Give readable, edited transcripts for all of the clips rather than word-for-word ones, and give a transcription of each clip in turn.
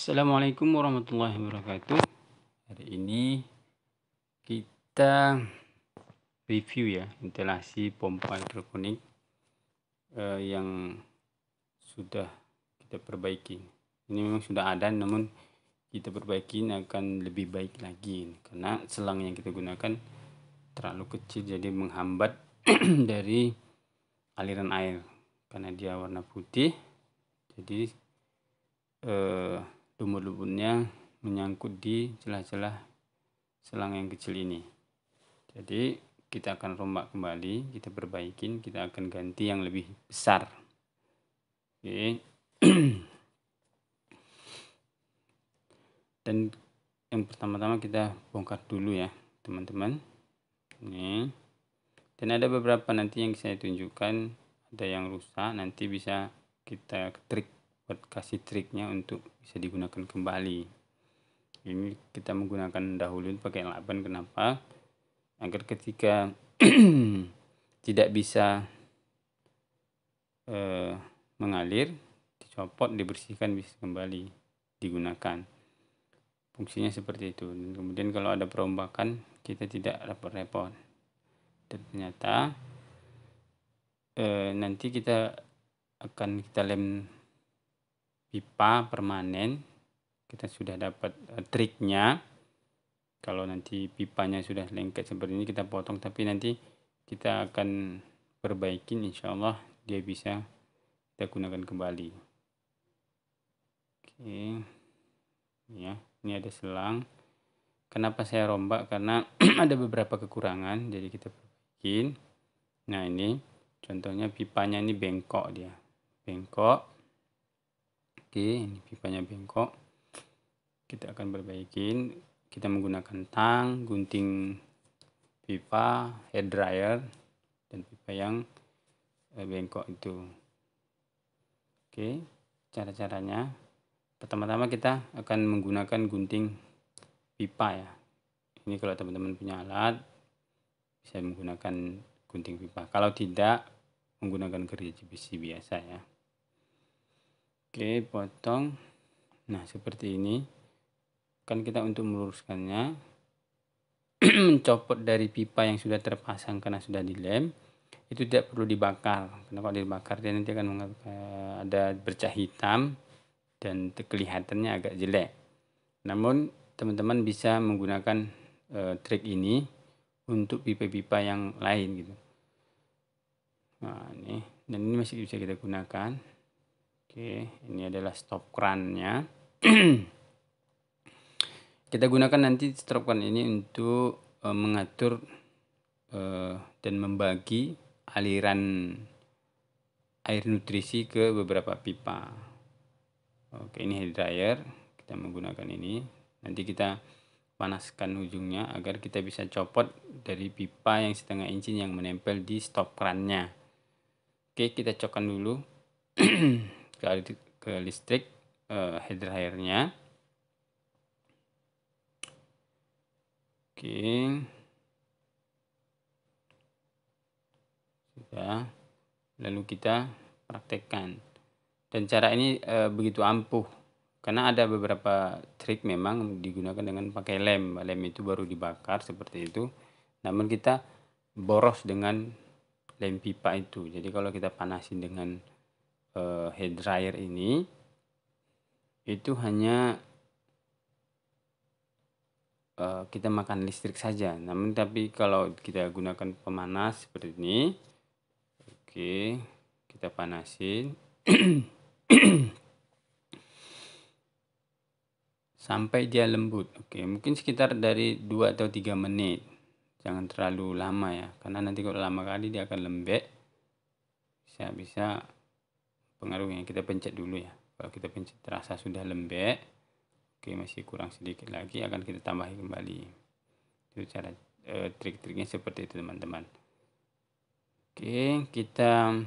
Assalamualaikum warahmatullahi wabarakatuh. Hari ini kita review ya instalasi pompa hidroponik yang sudah kita perbaiki. Ini memang sudah ada, namun kita perbaiki akan lebih baik lagi karena selang yang kita gunakan terlalu kecil, jadi menghambat dari aliran air. Karena dia warna putih, jadi lumut-lumutnya menyangkut di celah-celah selang yang kecil ini. Jadi kita akan rombak kembali, kita perbaikin, kita akan ganti yang lebih besar. Oke. Dan yang pertama-tama kita bongkar dulu ya teman-teman. Ini. Dan ada beberapa nanti yang saya tunjukkan, ada yang rusak, nanti bisa kita trik, buat kasih triknya untuk bisa digunakan kembali. Ini kita menggunakan dahulu pakai lakban. Kenapa? Agar ketika tidak bisa mengalir, dicopot, dibersihkan, bisa kembali digunakan. Fungsinya seperti itu. Dan kemudian kalau ada perombakan, kita tidak repot-repot. Dan ternyata nanti kita lem pipa permanen. Kita sudah dapat triknya. Kalau nanti pipanya sudah lengket seperti ini, kita potong, tapi nanti kita akan perbaikin, insya Allah dia bisa kita gunakan kembali. Oke ya, ini ada selang. Kenapa saya rombak? Karena ada beberapa kekurangan, jadi kita perbaikin. Nah, ini contohnya pipanya ini bengkok, dia bengkok. Oke, ini pipanya bengkok. Kita akan perbaikin. Kita menggunakan tang, gunting pipa, hair dryer, dan pipa yang bengkok itu. Oke, cara-caranya. Pertama-tama kita akan menggunakan gunting pipa ya. Ini kalau teman-teman punya alat, bisa menggunakan gunting pipa. Kalau tidak, menggunakan gergaji besi biasa ya. Oke, potong. Nah, seperti ini. Kan kita untuk meluruskannya mencopot dari pipa yang sudah terpasang karena sudah dilem, itu tidak perlu dibakar. Karena kalau dibakar dia nanti akan ada bercak hitam dan kelihatannya agak jelek. Namun teman-teman bisa menggunakan trik ini untuk pipa-pipa yang lain gitu. Nah, ini, dan ini masih bisa kita gunakan. Oke, ini adalah stop kerannya. Kita gunakan nanti stop keran ini untuk mengatur dan membagi aliran air nutrisi ke beberapa pipa. Oke, ini hair dryer, kita menggunakan ini. Nanti kita panaskan ujungnya agar kita bisa copot dari pipa yang setengah inci yang menempel di stop kerannya. Oke, kita cokkan dulu ke listrik hair dryernya. Oke, sudah. Lalu kita praktekkan. Dan cara ini begitu ampuh, karena ada beberapa trik memang digunakan dengan pakai lem. Lem itu baru dibakar seperti itu. Namun kita boros dengan lem pipa itu. Jadi kalau kita panasin dengan hair dryer ini, itu hanya kita makan listrik saja. Namun tapi kalau kita gunakan pemanas seperti ini, oke, kita panasin sampai dia lembut. Oke, mungkin sekitar dari 2 atau 3 menit. Jangan terlalu lama ya, karena nanti kalau lama kali dia akan lembek. Bisa pengaruhnya. Kita pencet dulu ya. Kalau kita pencet terasa sudah lembek, oke, masih kurang sedikit lagi, akan kita tambahin kembali. Itu cara trik-triknya seperti itu teman-teman. Oke, kita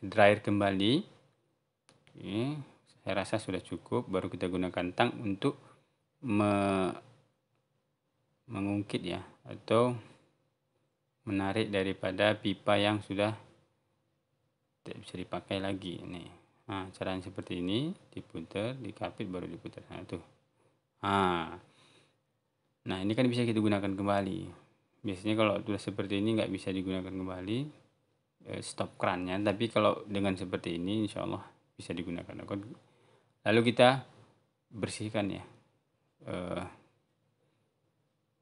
dryer kembali. Oke, saya rasa sudah cukup. Baru kita gunakan tang untuk mengungkit ya, atau menarik daripada pipa yang sudah tidak bisa dipakai lagi. Nih, Nah, caranya seperti ini, diputar, dikapit, baru diputar. Nah, tuh. Nah, ini kan bisa kita gunakan kembali. Biasanya kalau sudah seperti ini nggak bisa digunakan kembali, stop kerannya. Tapi kalau dengan seperti ini, insya Allah bisa digunakan. Lalu kita bersihkan ya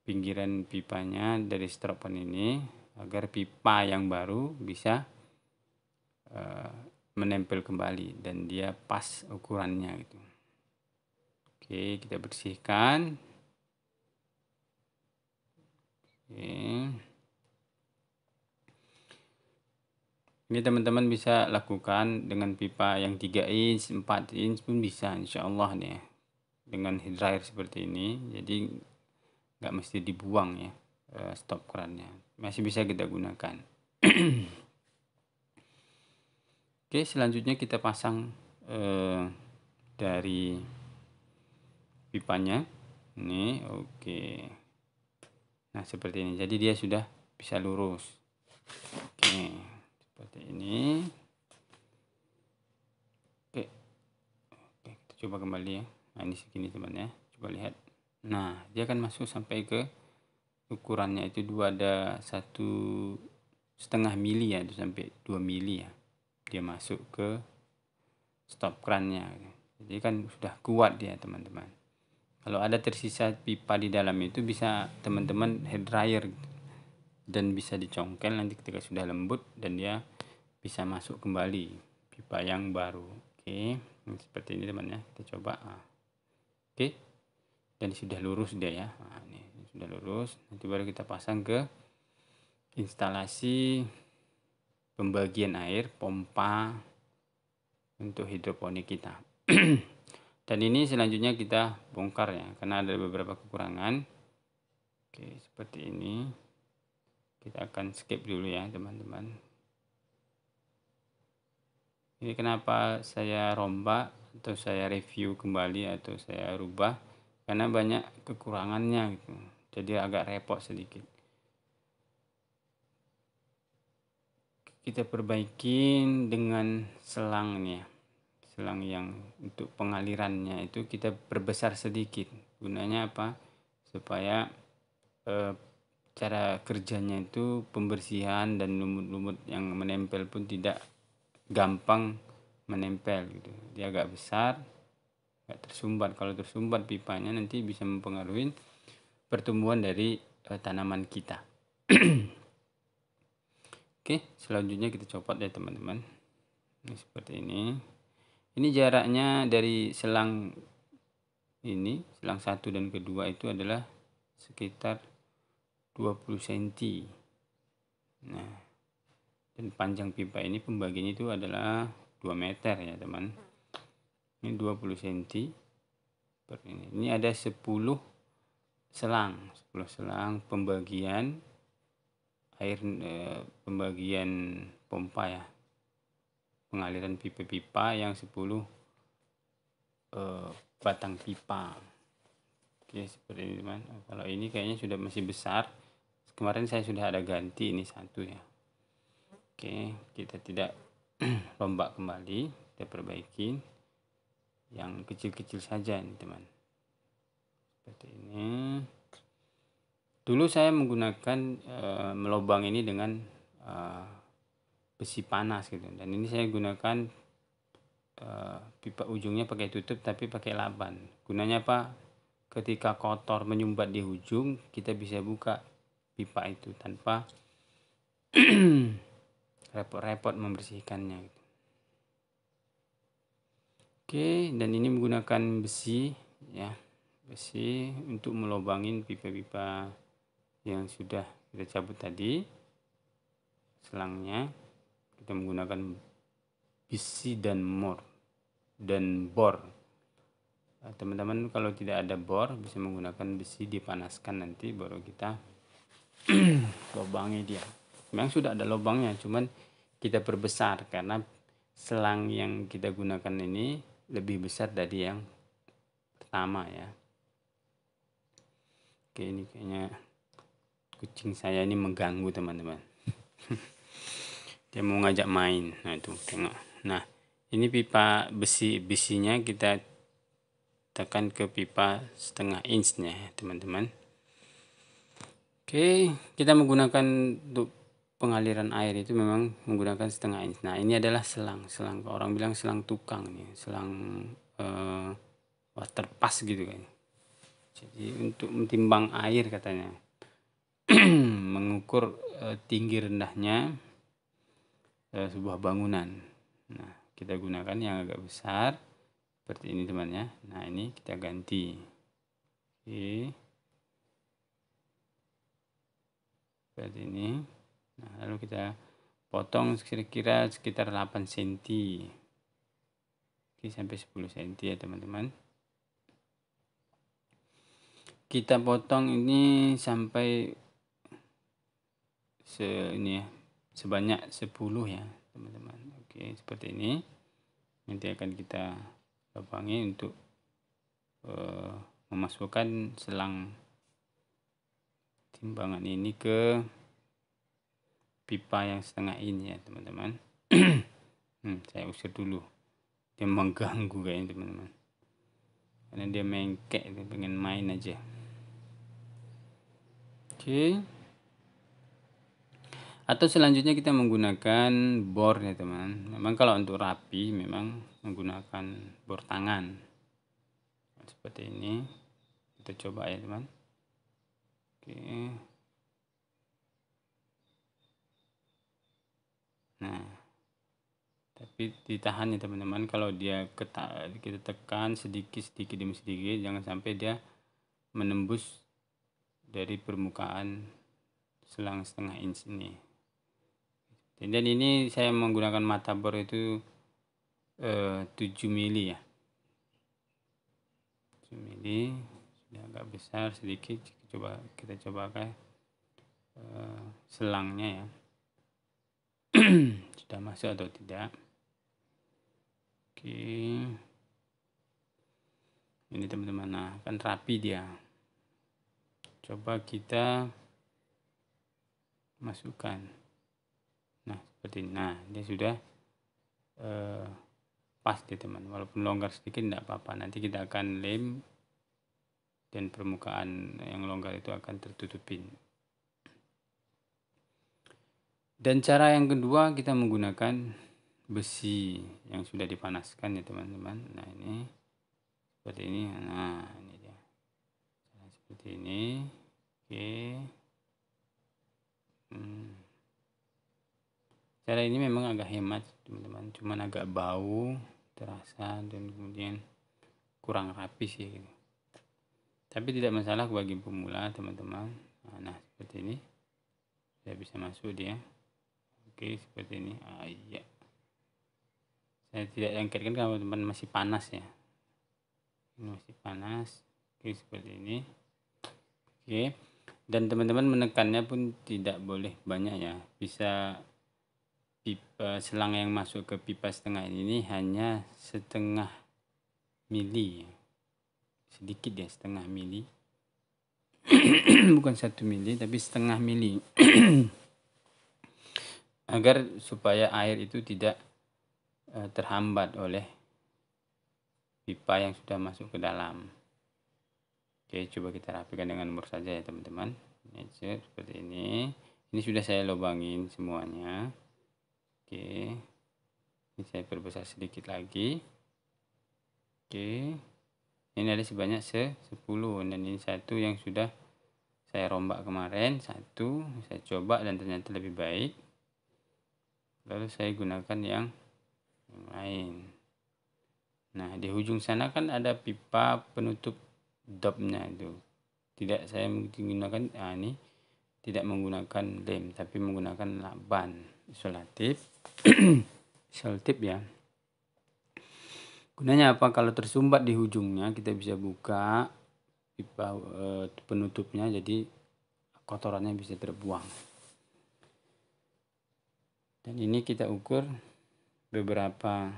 pinggiran pipanya dari stropan ini, agar pipa yang baru bisa menempel kembali dan dia pas ukurannya gitu. Oke, kita bersihkan. Oke. Ini teman-teman bisa lakukan dengan pipa yang 3 inch, 4 inch pun bisa insya Allah nih ya. Dengan head dryer seperti ini, jadi nggak mesti dibuang ya stop kerannya, masih bisa kita gunakan. Oke, selanjutnya kita pasang dari pipanya ini. Oke, nah seperti ini, jadi dia sudah bisa lurus. Oke, seperti ini. Oke, kita coba kembali ya. Nah, ini segini teman ya, coba lihat. Nah, dia akan masuk sampai ke ukurannya itu ada 1,5 mili ya, itu sampai 2 mili ya, dia masuk ke stop kerannya. Jadi kan sudah kuat dia teman-teman. Kalau ada tersisa pipa di dalam itu, bisa teman-teman head dryer dan bisa dicongkel nanti ketika sudah lembut, dan dia bisa masuk kembali pipa yang baru. Oke, seperti ini teman ya, kita coba. Oke, dan sudah lurus dia ya. Nah, ini sudah lurus. Nanti baru kita pasang ke instalasi pembagian air pompa untuk hidroponik kita. Dan ini selanjutnya kita bongkar ya, karena ada beberapa kekurangan. Oke, seperti ini. Kita akan skip dulu ya teman-teman. Ini kenapa saya rombak atau saya review kembali atau saya rubah, karena banyak kekurangannya gitu. Jadi agak repot sedikit. Kita perbaikin dengan selang nih ya. Selang yang untuk pengalirannya itu kita perbesar sedikit. Gunanya apa? Supaya cara kerjanya itu pembersihan dan lumut-lumut yang menempel pun tidak gampang menempel gitu. Dia agak besar, agak tersumbat. Kalau tersumbat pipanya nanti bisa mempengaruhi pertumbuhan dari tanaman kita. Oke, selanjutnya kita copot ya teman-teman. Ini seperti ini. Ini jaraknya dari selang ini, selang satu dan kedua itu adalah sekitar 20 cm. Nah, dan panjang pipa ini pembagiannya itu adalah 2 meter ya teman. Ini 20 cm. Seperti ini. Ini ada 10 selang pembagian air, pembagian pompa ya. Pengaliran pipa-pipa yang 10 batang pipa. Oke, seperti ini teman. Kalau ini kayaknya sudah masih besar. Kemarin saya sudah ada ganti, ini satu ya. Oke, kita tidak rombak kembali, kita perbaiki yang kecil-kecil saja nih teman. Seperti ini. Dulu saya menggunakan melobang ini dengan besi panas gitu, dan ini saya gunakan pipa ujungnya pakai tutup tapi pakai laban. Gunanya apa? Ketika kotor menyumbat di ujung, kita bisa buka pipa itu tanpa repot-repot membersihkannya gitu. Oke, dan ini menggunakan besi ya, besi untuk melobangin pipa-pipa yang sudah kita cabut tadi selangnya. Kita menggunakan besi dan bor. Teman-teman kalau tidak ada bor bisa menggunakan besi dipanaskan, nanti baru kita lobangi dia. Memang sudah ada lubangnya, cuman kita perbesar karena selang yang kita gunakan ini lebih besar dari yang pertama ya. Oke, ini kayaknya kucing saya ini mengganggu teman-teman. Dia mau ngajak main. Nah itu tengok. Nah Ini pipa besinya kita tekan ke pipa setengah inchnya ya teman-teman. Oke, kita menggunakan untuk pengaliran air itu memang menggunakan setengah inch. Nah, ini adalah selang orang bilang selang tukang nih, selang water pass gitu kan. Jadi untuk mentimbang air katanya. Mengukur tinggi rendahnya sebuah bangunan. Nah, kita gunakan yang agak besar seperti ini teman ya. Nah, ini kita ganti. Oke. Seperti ini. Nah, lalu kita potong kira-kira sekitar 8 cm. Oke, sampai 10 cm ya teman-teman. Kita potong ini sampai ini ya, sebanyak 10 ya teman-teman. Oke, seperti ini. Nanti akan kita lubangi untuk memasukkan selang timbangan ini ke pipa yang setengah ini ya teman-teman. Saya usir dulu, dia mengganggu kayaknya teman-teman, karena dia mengkek, dia pengen main aja. Oke. Atau selanjutnya kita menggunakan bor ya teman. Memang kalau untuk rapi memang menggunakan bor tangan seperti ini. Kita coba ya teman. Oke. Nah, tapi ditahan ya teman-teman. Kalau dia kita tekan sedikit demi sedikit, jangan sampai dia menembus dari permukaan selang setengah inch ini. Dan ini saya menggunakan mata bor itu 7 mili ya. 7 mili sudah agak besar sedikit. Kita coba selangnya ya. Sudah masuk atau tidak. Oke. Ini teman-teman, nah kan rapi dia. Coba kita masukkan. Nah, seperti ini. Nah, dia sudah pas dia teman. Walaupun longgar sedikit tidak apa-apa. Nanti kita akan lem dan permukaan yang longgar itu akan tertutupin. Dan cara yang kedua kita menggunakan besi yang sudah dipanaskan ya teman-teman. Nah, ini seperti ini. Nah, ini dia. Seperti ini. Oke. Cara ini memang agak hemat teman-teman, cuman agak bau terasa dan kemudian kurang rapi sih gitu. Tapi tidak masalah bagi pemula teman-teman. Nah, seperti ini saya bisa masuk dia. Oke, seperti ini. Iya, saya tidak angkatkan kalau teman-teman masih panas ya. Ini masih panas. Oke, seperti ini. Oke, dan teman-teman menekannya pun tidak boleh banyak ya. Bisa pipa selang yang masuk ke pipa setengah ini hanya setengah mili, sedikit ya, setengah mili. Bukan 1 mili tapi setengah mili. Agar supaya air itu tidak terhambat oleh pipa yang sudah masuk ke dalam. Oke, coba kita rapikan dengan mur saja ya teman-teman. Seperti ini. Ini sudah saya lubangin semuanya. Oke, ini saya perbesar sedikit lagi. Oke, ini ada sebanyak 10 dan ini satu yang sudah saya rombak kemarin. Satu saya coba dan ternyata lebih baik, lalu saya gunakan yang lain. Nah, di ujung sana kan ada pipa penutup dopnya itu. Tidak saya menggunakan ini tidak menggunakan lem tapi menggunakan lakban isolatif. Isolatif ya. Gunanya apa? Kalau tersumbat di ujungnya kita bisa buka pipa penutupnya, jadi kotorannya bisa terbuang. Dan ini kita ukur beberapa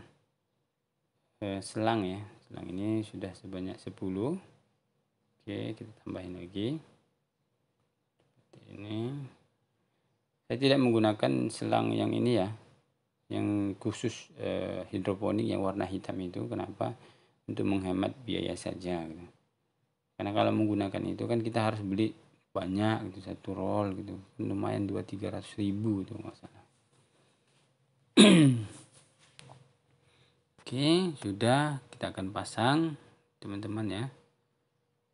selang ya. Selang ini sudah sebanyak 10. Oke, kita tambahin lagi. Seperti ini. Saya tidak menggunakan selang yang ini ya, yang khusus hidroponik yang warna hitam itu. Kenapa? Untuk menghemat biaya saja gitu. Karena kalau menggunakan itu kan kita harus beli banyak gitu, satu roll gitu, lumayan 200-300 ribu itu nggak salah. Oke, sudah, kita akan pasang teman-teman ya.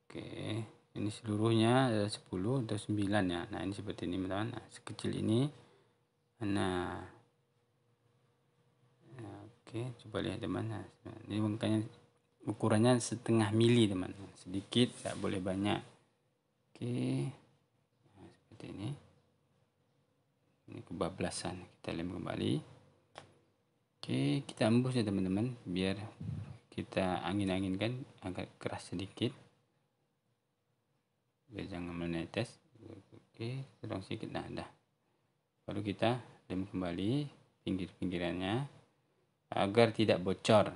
Oke, ini seluruhnya ada 10 atau 9 ya. Nah, ini seperti ini teman-teman. Nah, sekecil ini. Nah, oke, coba lihat teman. Nah, ini makanya ukurannya setengah mili teman, sedikit, tidak boleh banyak. Oke, nah, seperti ini. Ini kebablasan, kita lem kembali. Oke, kita embus ya teman-teman, biar kita angin-anginkan agak keras sedikit, biar jangan menetes. Oke, sedang sedikit, nah dah. Baru kita lem kembali pinggir-pinggirannya agar tidak bocor.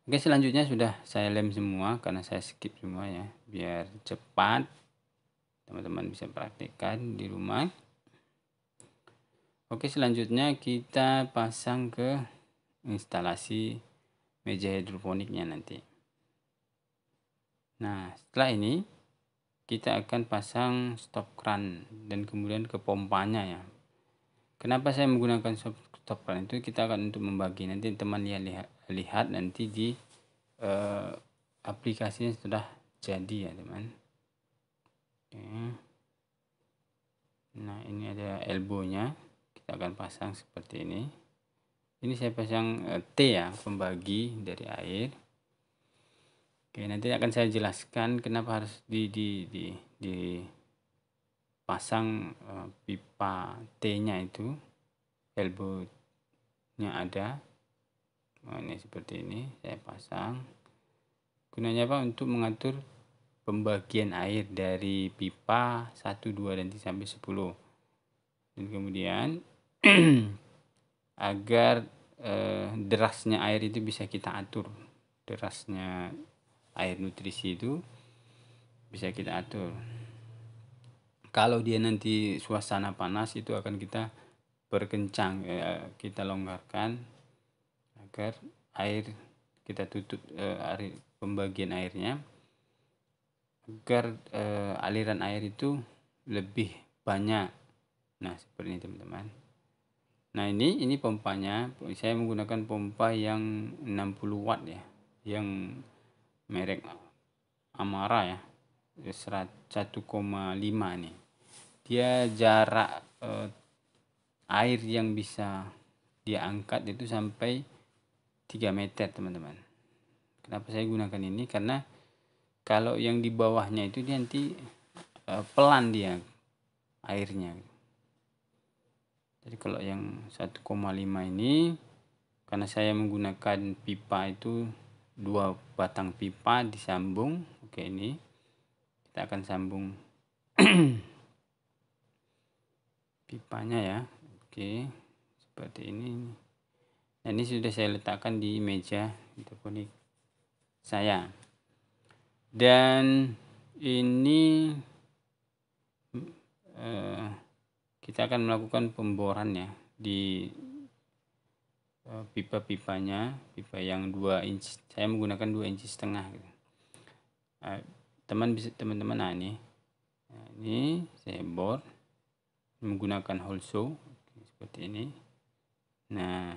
Oke, selanjutnya sudah saya lem semua karena saya skip semua ya, biar cepat teman-teman bisa praktekkan di rumah. Oke, selanjutnya kita pasang ke instalasi meja hidroponiknya nanti. Nah, setelah ini kita akan pasang stop kran dan kemudian ke pompanya ya. Kenapa saya menggunakan stop kran itu? Kita akan untuk membagi, nanti teman lihat nanti di aplikasinya sudah jadi ya teman. Oke. Nah, ini ada elbownya, kita akan pasang seperti ini. Ini saya pasang T ya, pembagi dari air. Oke, nanti akan saya jelaskan kenapa harus dipasang pipa T-nya itu, elbow-nya ada. Nah, ini seperti ini saya pasang. Gunanya apa? Untuk mengatur pembagian air dari pipa 1, 2 dan 3 sampai 10. Dan kemudian agar derasnya air itu bisa kita atur. Derasnya air nutrisi itu bisa kita atur. Kalau dia nanti suasana panas itu akan kita perkencang, kita longgarkan agar air kita tutup pembagian airnya agar aliran air itu lebih banyak. Nah, seperti ini teman-teman. Nah, ini pompanya. Saya menggunakan pompa yang 60 watt ya, yang merek Amara ya, 1,5 nih. Dia jarak air yang bisa dia angkat itu sampai 3 meter teman-teman. Kenapa saya gunakan ini? Karena kalau yang di bawahnya itu dia nanti pelan dia airnya. Jadi kalau yang 1,5 ini, karena saya menggunakan pipa itu 2 batang pipa disambung. Oke, ini kita akan sambung pipanya ya. Oke, seperti ini. Nah, ini sudah saya letakkan di meja hidroponik saya. Dan ini kita akan melakukan pemboran ya di pipa-pipanya, pipa yang 2 inch. Saya menggunakan 2,5 inch gitu. Teman-teman, nah ini saya bor menggunakan hole saw seperti ini. Nah,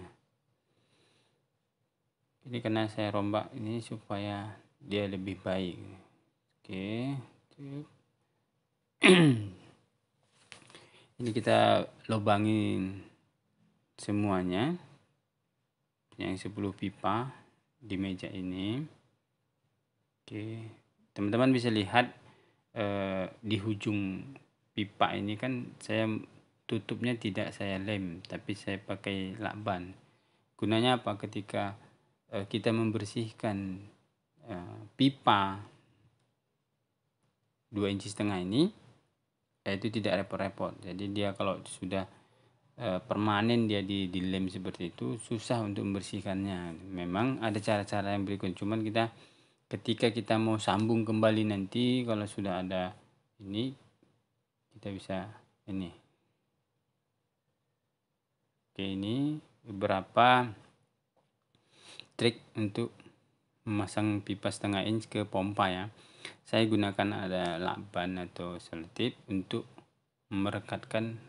ini karena saya rombak ini supaya dia lebih baik. Oke. Ini kita lubangin semuanya yang 10 pipa di meja ini. Oke, teman-teman bisa lihat di ujung pipa ini kan saya tutupnya tidak saya lem, tapi saya pakai lakban. Gunanya apa? Ketika kita membersihkan pipa 2,5 inch ini, itu tidak repot-repot. Jadi dia kalau sudah permanen dia dilem seperti itu, susah untuk membersihkannya. Memang ada cara-cara yang berikut, cuman ketika kita mau sambung kembali nanti, kalau sudah ada ini, kita bisa ini. Oke, ini beberapa trik untuk memasang pipa setengah inch ke pompa ya. Saya gunakan ada lakban atau selotip untuk merekatkan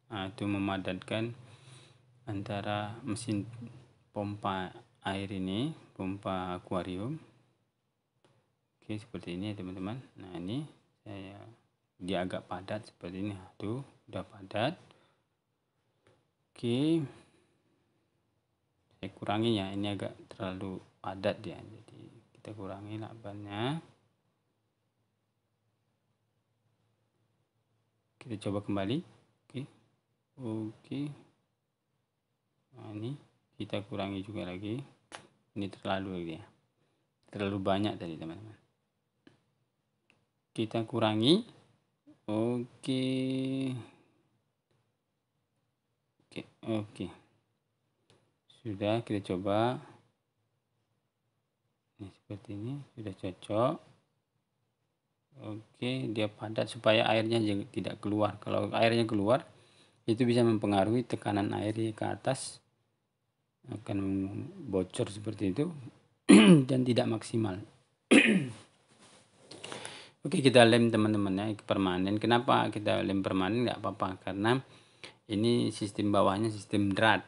atau memadatkan antara mesin pompa air ini, pompa akuarium. Oke, seperti ini ya teman-teman. Nah, ini dia agak padat seperti ini. Tuh, udah padat. Oke. Saya kurangi ya, ini agak terlalu padat ya. Jadi kita kurangi lakbannya. Kita coba kembali. Oke. Nah, ini kita kurangi juga lagi. Ini terlalu ya. Terlalu banyak tadi teman-teman. Kita kurangi. Oke. Sudah, kita coba. Ini seperti ini, sudah cocok. Oke, dia padat supaya airnya tidak keluar. Kalau airnya keluar, itu bisa mempengaruhi tekanan air ke atas, akan bocor seperti itu dan tidak maksimal. Oke, kita lem teman-teman ya, permanen. Kenapa kita lem permanen? Nggak apa-apa, karena ini sistem bawahnya sistem drat,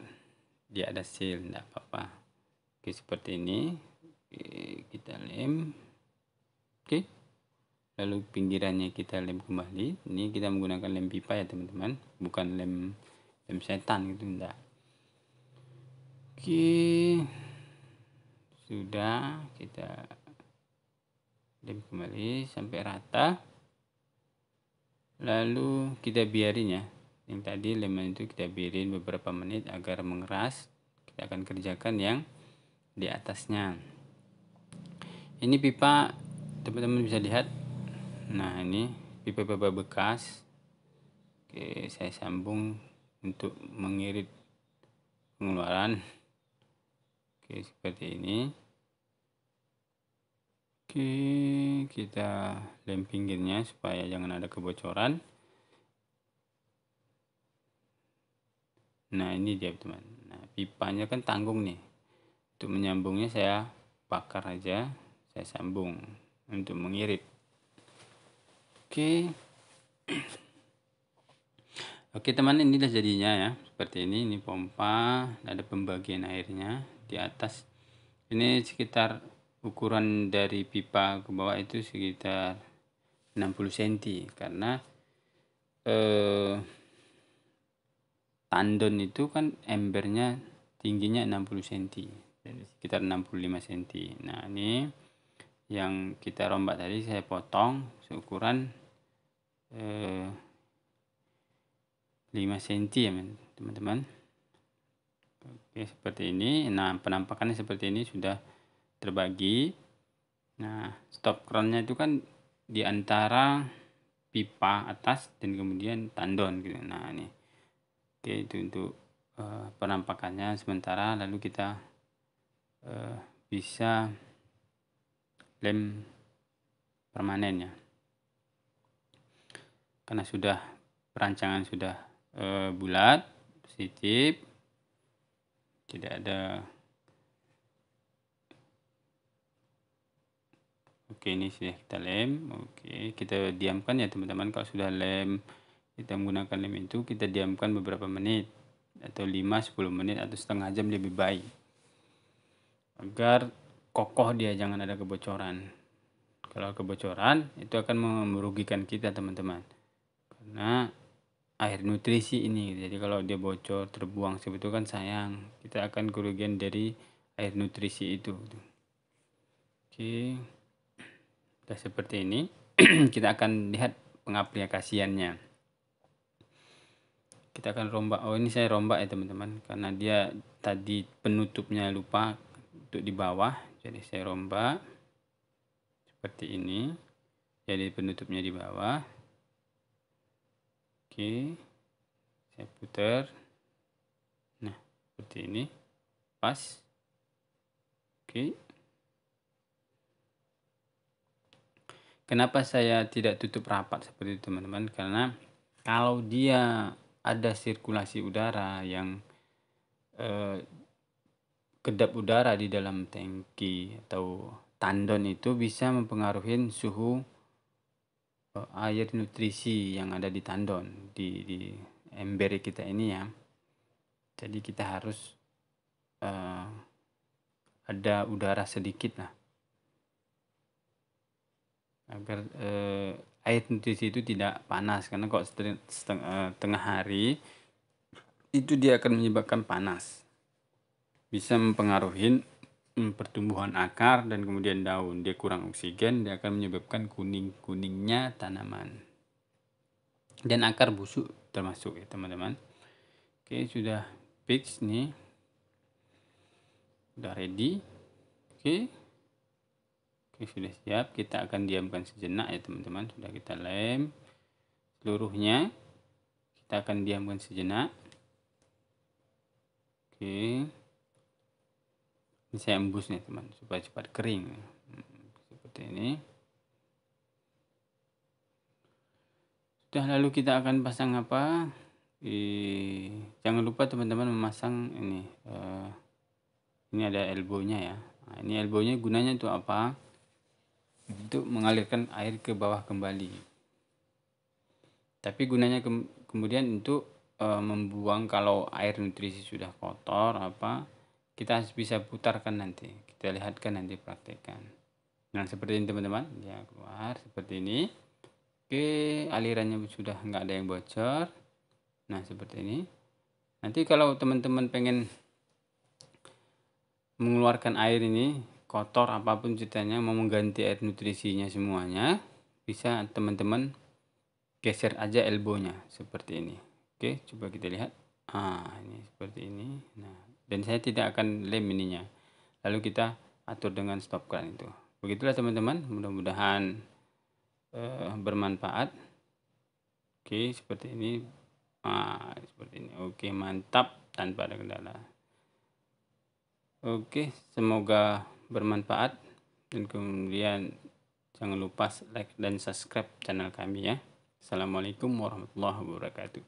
dia ada seal, nggak apa-apa. Oke, seperti ini. Oke, kita lem. Oke, lalu pinggirannya kita lem kembali. Ini kita menggunakan lem pipa ya teman-teman, bukan lem setan gitu, enggak. Oke, sudah, kita lem kembali sampai rata. Lalu kita biarin ya, yang tadi lem itu kita biarin beberapa menit agar mengeras. Kita akan kerjakan yang di atasnya. Ini pipa teman-teman bisa lihat. Nah, ini pipa-pipa bekas. Oke, saya sambung untuk mengirit pengeluaran. Oke, seperti ini. Oke, kita lem pinggirnya supaya jangan ada kebocoran. Nah, ini dia teman. Nah, pipanya kan tanggung nih. Untuk menyambungnya saya bakar aja, saya sambung untuk mengirit. Oke teman, inilah jadinya ya, seperti ini pompa, ada pembagian airnya di atas. Ini sekitar ukuran dari pipa ke bawah itu sekitar 60 cm, karena tandon itu kan embernya tingginya 60 cm, jadi sekitar 65 cm. Nah, ini yang kita rombak tadi saya potong seukuran 5 cm ya teman-teman. Oke, seperti ini. Nah, penampakannya seperti ini, sudah terbagi. Nah, stop crownnya itu kan di antara pipa atas dan kemudian tandon gitu. Nah, ini oke, itu untuk penampakannya sementara. Lalu kita bisa lem permanen ya, karena sudah perancangan sudah bulat, positif, tidak ada. Oke, ini sudah kita lem. Oke, kita diamkan ya teman-teman. Kalau sudah lem, kita menggunakan lem itu, kita diamkan beberapa menit atau 5-10 menit atau setengah jam lebih baik, agar kokoh dia, jangan ada kebocoran. Kalau kebocoran itu akan merugikan kita teman-teman, karena air nutrisi ini. Jadi kalau dia bocor terbuang seperti itu kan sayang, kita akan kerugian dari air nutrisi itu. Oke, sudah seperti ini. Kita akan lihat pengaplikasiannya. Kita akan rombak. Oh, ini saya rombak ya teman-teman, karena dia tadi penutupnya lupa untuk di bawah, jadi saya rombak seperti ini, jadi penutupnya di bawah. Oke, saya putar. Nah, seperti ini, pas. Oke, kenapa saya tidak tutup rapat seperti itu teman-teman? Karena Kalau dia ada sirkulasi udara yang kedap udara di dalam tangki atau tandon itu bisa mempengaruhi suhu air nutrisi yang ada di tandon di ember kita ini ya. Jadi kita harus ada udara sedikit lah agar air nutrisi itu tidak panas, karena kalau tengah hari itu dia akan menyebabkan panas, bisa mempengaruhi pertumbuhan akar dan kemudian daun. Dia kurang oksigen, dia akan menyebabkan kuningnya tanaman dan akar busuk termasuk ya teman-teman. Oke, sudah fix nih, udah ready. Oke, sudah siap. Kita akan diamkan sejenak ya teman-teman. Sudah kita lem seluruhnya, kita akan diamkan sejenak. Oke, ini saya embus nih teman supaya cepat kering seperti ini. Sudah, lalu kita akan pasang apa? Jangan lupa teman-teman memasang ini. Ini ada elbownya ya. Nah, ini elbownya gunanya untuk apa? Untuk mengalirkan air ke bawah kembali. Tapi gunanya kemudian untuk membuang kalau air nutrisi sudah kotor apa, kita bisa putarkan nanti. Kita lihatkan nanti, praktekkan. Nah, seperti ini teman-teman. Ya, keluar seperti ini. Oke, alirannya sudah nggak ada yang bocor. Nah, seperti ini. Nanti kalau teman-teman pengen mengeluarkan air ini kotor apapun ceritanya, mau mengganti air nutrisinya semuanya, bisa teman-teman geser aja elbownya seperti ini. Oke, coba kita lihat. Ini seperti ini. Nah, dan saya tidak akan lem ininya. Lalu kita atur dengan stop keran itu. Begitulah teman-teman, mudah-mudahan bermanfaat. Oke, seperti ini. Seperti ini. Oke, mantap, tanpa ada kendala. Oke, semoga bermanfaat, dan kemudian jangan lupa like dan subscribe channel kami ya. Assalamualaikum warahmatullahi wabarakatuh.